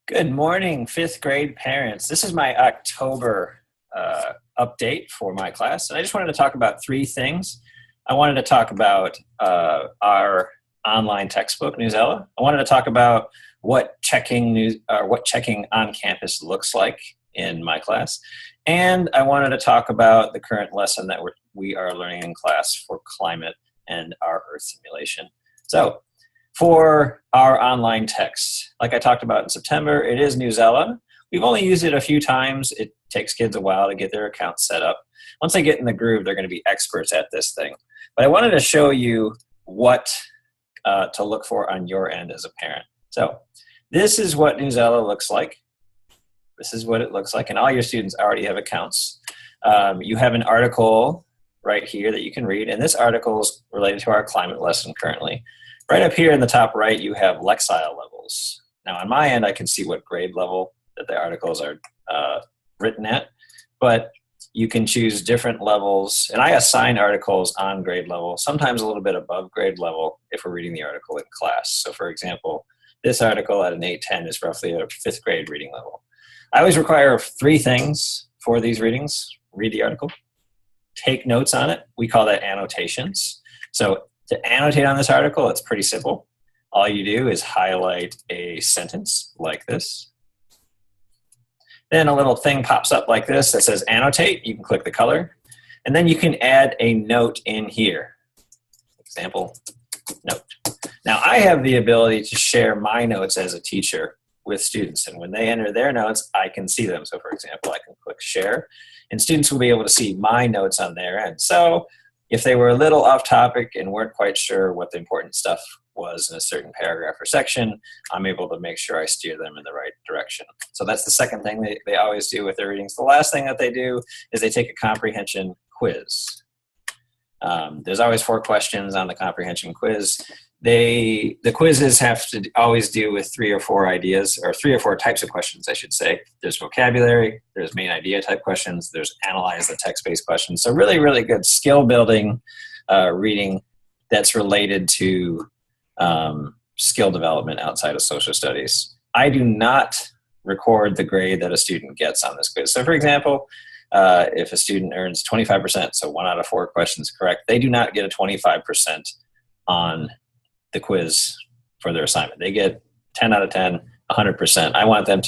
Good morning, fifth grade parents. This is my October update for my class, and I just wanted to talk about three things. I wanted to talk about our online textbook, Newsela. I wanted to talk about what checking on campus looks like in my class, and I wanted to talk about the current lesson that we are learning in class for climate and our Earth simulation. So, for our online text, like I talked about in September, it is Newsela. We've only used it a few times. It takes kids a while to get their account set up. Once they get in the groove, they're going to be experts at this thing. But I wanted to show you what to look for on your end as a parent. So this is what Newsela looks like. This is what it looks like, and all your students already have accounts. You have an article right here that you can read, and this article is related to our climate lesson currently. Right up here in the top right, you have Lexile levels. Now on my end, I can see what grade level that the articles are written at, but you can choose different levels, and I assign articles on grade level, sometimes a little bit above grade level if we're reading the article in class. So for example, this article at an 810 is roughly a fifth grade reading level. I always require three things for these readings. Read the article, take notes on it. We call that annotations. So to annotate on this article, it's pretty simple. All you do is highlight a sentence like this. Then a little thing pops up like this that says annotate. You can click the color. And then you can add a note in here. Example, note. Now I have the ability to share my notes as a teacher with students. And when they enter their notes, I can see them. So for example, I can click share. And students will be able to see my notes on their end. So if they were a little off topic and weren't quite sure what the important stuff was in a certain paragraph or section, I'm able to make sure I steer them in the right direction. So that's the second thing they always do with their readings. The last thing that they do is they take a comprehension quiz. There's always 4 questions on the comprehension quiz. The quizzes have to always do with 3 or 4 ideas, or 3 or 4 types of questions, I should say. There's vocabulary, there's main idea type questions, there's analyze the text-based questions. So really, really good skill building reading that's related to skill development outside of social studies. I do not record the grade that a student gets on this quiz. So for example, if a student earns 25%, so 1 out of 4 questions correct, they do not get a 25% on the quiz for their assignment. They get 10 out of 10, 100%. I want them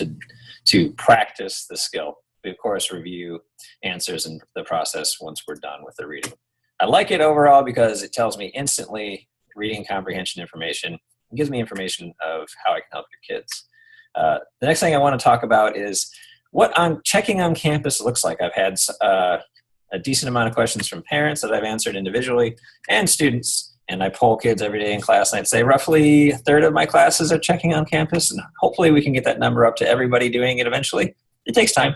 to practice the skill. We, of course, review answers in the process once we're done with the reading. I like it overall because it tells me instantly reading comprehension information. It gives me information of how I can help your kids. The next thing I want to talk about is what checking on campus looks like. I've had a decent amount of questions from parents that I've answered individually and students. And I poll kids every day in class, and I'd say roughly a third of my classes are checking on campus, and hopefully we can get that number up to everybody doing it eventually. It takes time.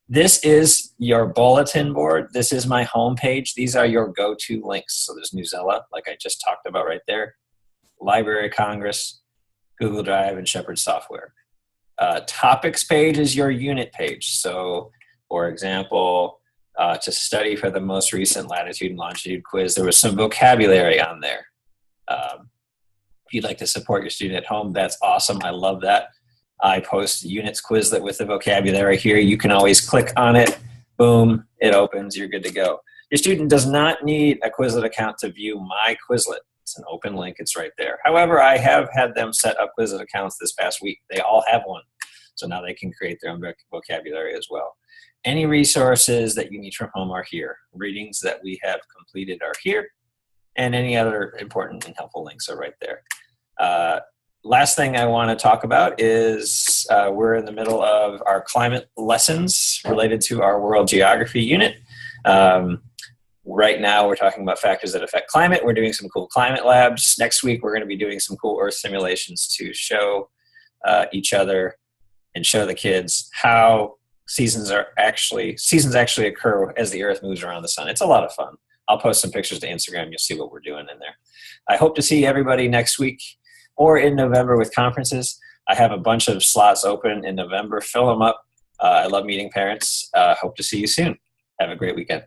This is your bulletin board. This is my homepage. These are your go-to links. So there's Newsela, like I just talked about right there, Library of Congress, Google Drive, and Shepherd Software. Topics page is your unit page. So, for example, to study for the most recent latitude and longitude quiz, there was some vocabulary on there. If you'd like to support your student at home, that's awesome. I love that. I post units Quizlet with the vocabulary here. You can always click on it. Boom, it opens. You're good to go. Your student does not need a Quizlet account to view my Quizlet. It's an open link. It's right there. However, I have had them set up Quizlet accounts this past week. They all have one. So now they can create their own vocabulary as well. Any resources that you need from home are here. Readings that we have completed are here. And any other important and helpful links are right there. Last thing I want to talk about is we're in the middle of our climate lessons related to our world geography unit. Right now we're talking about factors that affect climate. We're doing some cool climate labs. Next week we're going to be doing some cool Earth simulations to show each other and show the kids how seasons actually occur as the Earth moves around the sun. It's a lot of fun. I'll post some pictures to Instagram. You'll see what we're doing in there. I hope to see everybody next week or in November with conferences. I have a bunch of slots open in November. Fill them up. I love meeting parents. Hope to see you soon. Have a great weekend.